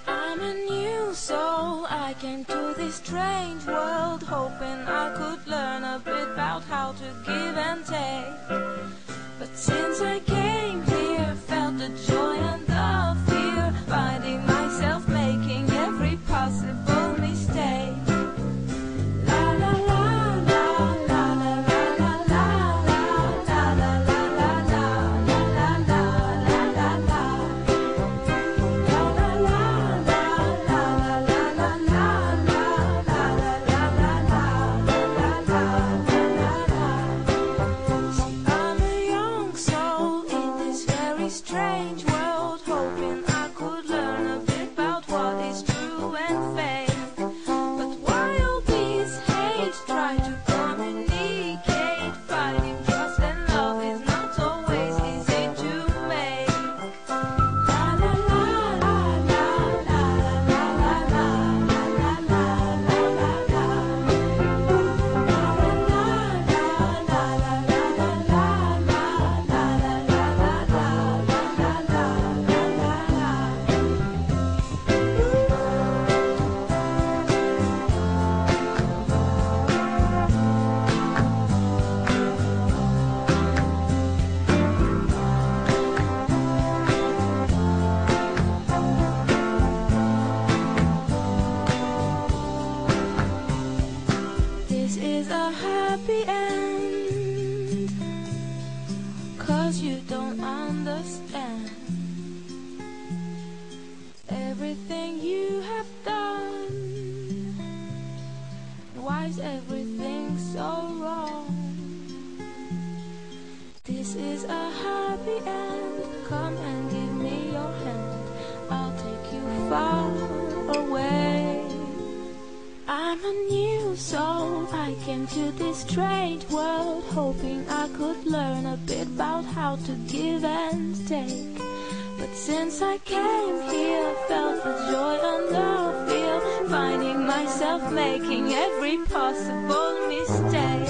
I'm a new soul, I came to this strange world hoping I could learn a bit about how to give and take. But since I came here, felt the joy and the fear, finding myself making every possible mistake. La la la la la la la la la la la la la la la la la la. Strange world, hoping I could learn a bit about what is true and fake. But why all this hate? Try to communicate. Finding trust and love is not always easy to make. La la la la la la la la la la la la This is a happy end, 'cause you don't understand everything you have done. Why is everything so wrong? This is a happy end. Come and give me your hand, I'll take you far away. I'm a new soul, I came to this strange world hoping I could learn a bit about how to give and take. But since I came here, felt the joy and the fear, finding myself making every possible mistake.